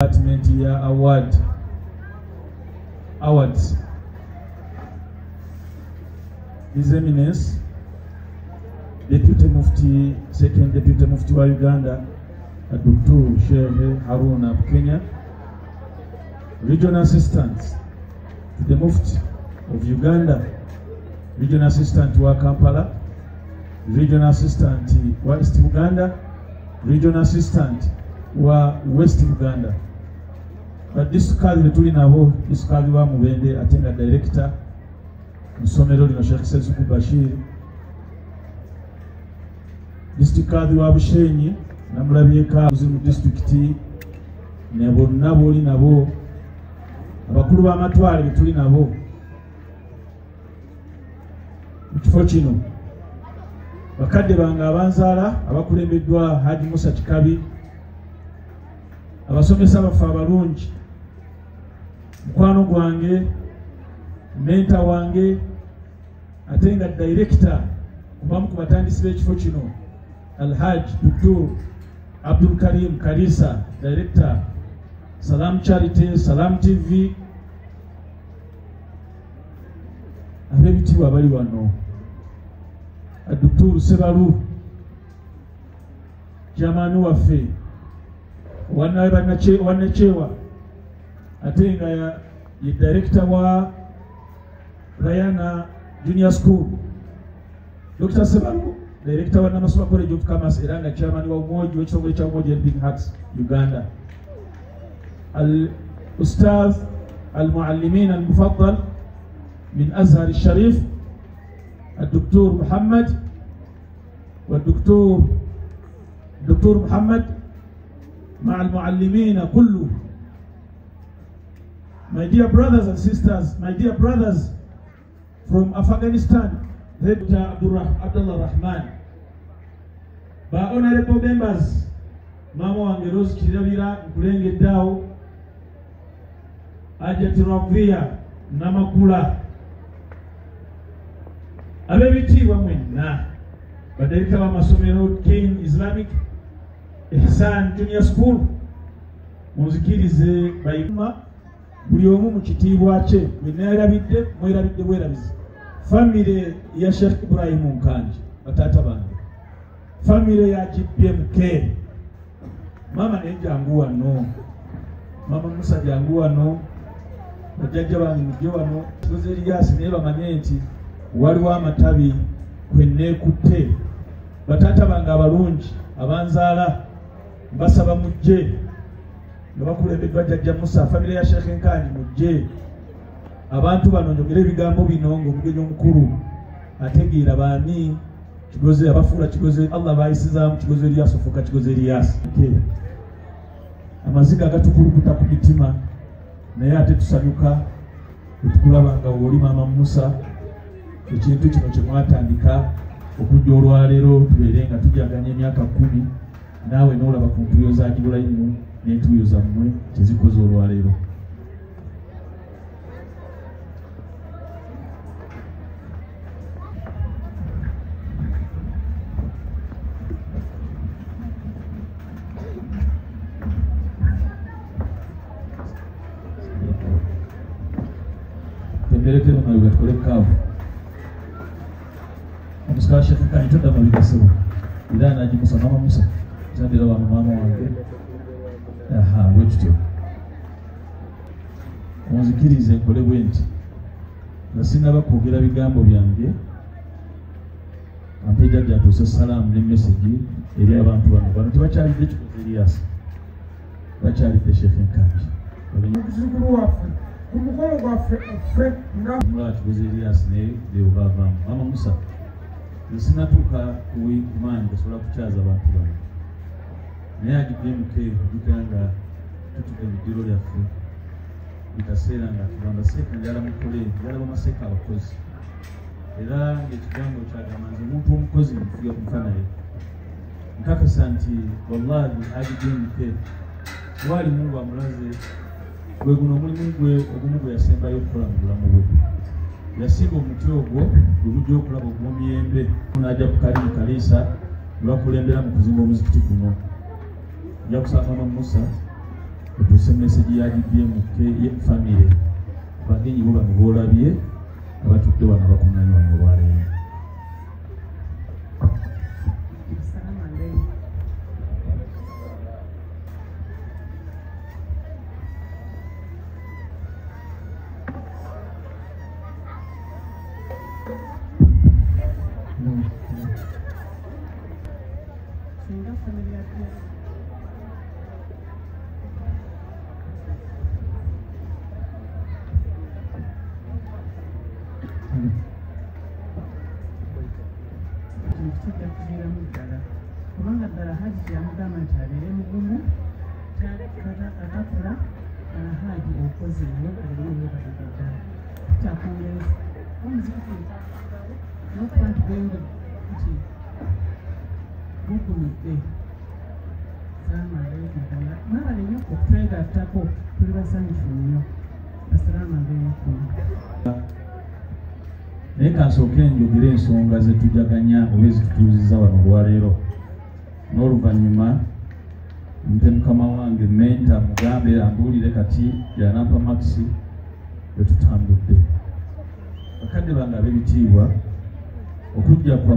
Department ya awards. His Eminence Deputy Mufti, Second Deputy Mufti wa Uganda, Dr. Sheikh Haruna Kenya, Regional Assistants to the Mufti of Uganda, Regional Assistant wa Kampala, Regional Assistant wa East Uganda, Regional Assistant wa West Uganda. Disitukazi tuli nabo, disitukazi wa Mubende atenga director Musomero lino Sheikh Sezuku Bashir, disitukazi wa Bushenyi namulabyeka mu district nabo oli nabo, abakulu b'amatwale tuli nabo mukifo kino, bakadde bange abanzaala abakulembeddwa Haji Musa Kikabi, abasomesa bafe abalungi, mukwano gwange, menta wange, atenga director kubamu ku batandisi b'ekifo kino Alhaji Dr. Abdul Karim Kalisa, director Salam Charity, Salam TV, ab'ebitiibwa bali wano, Dr. Sebalu jamani waffe wanachewa atenga ya director wa Rayana Junior School, Dr. Sebalu director wa Namaswa College of Commerce eranga chairman wa umoja w'ekitongole kya Umoja Helping Hearts Uganda, al-Ustadh al-Muallimin al-Mufaddal min Azhar al-Sharif الدكتور محمد والدكتور محمد مع المعلمين كله. My dear brothers and sisters, my dear brothers from Afghanistan, Dr. Abdullah Rahman, ba honorable members, mama wange Rose Kirabira Nkulenge Dao, Ajati Ravia Namakula, abebitiibwa mwenna, badirector b'amasomero King Islamic, Ihsan Junior School, munzikirize bayima buli omu mu kitiibwa kye, mwerabidde bwerabizi. Family ya Sheikh Ibrahim Nkanji, batata bange, family ya GPMK, mama nejangu wano, mama Musa jangu wano, bajjajja bange mujje wano, Kigozi Elias naye bamanye nti waliwo amatabi kwenneekutte. Batata bange abalungi abanzaala mbasaba mujje, nga bakulembeddwa Jjajja Musa, family ya Sheikh Nkanji mujje. Abantu bano njogera ebigambo bino ng'omugenyi omukulu ategeera baani Kigozi, abafuula Kigozi, Allah bayisizaamu Kigozi Elias ofuuka Kigozi Elias. Amaziga agatukulukuta ku mitima, naye ate tusanyuka bwetukulaba nga w'oli Maama Musa, ekintu kino kye mwatandika okujja olwaleero tubeere nga tujaganya emyaka 10, naawe n'olaba ku ntuuyo za Ibrahimu n'entuuyo zammwe kyezikoze olwaleero. Tenderekero nawe gatukole kaavu. Omusikala Sheikh Nkanji todda mabigasebo era Haji Musa, Mama Musa tandira wano maama wange. Bwekityo onzikirize nkole bwe nti nga sinaba kwogera bigambo byange, ampe Jjajja atuuse salaamu ne message eri abantu bano tebakyalidde Kigozi Elias, bakyalidde Sheikh Nkanji omuzukulu waffe ku mukolo gwaffe ffe nga Kigozi Elias naye beobavaamu. Mama Musa sinatuuka kumaanyi gasobola kukyaza abantu bano, naye agiddemuko ojjukira nga tutudde mu ddiro lyaffe bikaseera nga tugamba seeka njala mukole, njala bamaseeka abakozi, era ng'ekigambo kyagamba nze omuntu omukozi nfuga kufa naye. Nkakasa nti wallahi agiddemuko wali Mungu amulaze, gwe guno omulimu gwe ogumu gwe yasembayo okukola mu bulamu bwe. Yasimba omuti ogwo gwe gujja okulaba ogw'omuyembe, n'ajja ku Kalimu Kalisa ne bakulembera mu kuzimba omuzikiti guno. Nja kusaba Mama Musa otuse message ya DBM ke family bagenyi bo bano boolabye abatudde wano bakuŋŋaanye wano olwaleero. kubanga ddala Hajji yamugamba nti abeere mugumu atakula Hajji okoze nnyo alinayobataka ddala kyakwongera omuziki nokuba nti gwenga nti gugunudde salaamu aleikum ddala mwebale nnyo okutwegattako tuli basanyufu nnyo. Assalaamu aleikum. Naye kansooke njogere ensonga zetujaganya oba ezitutuuzizza wano olwaleero, n'oluvannyuma nte mukama wange menta mugambe ambuulire kati yanampa Max bwe tutambudde. Bakadde bange ab'ebitiibwa okujja kwa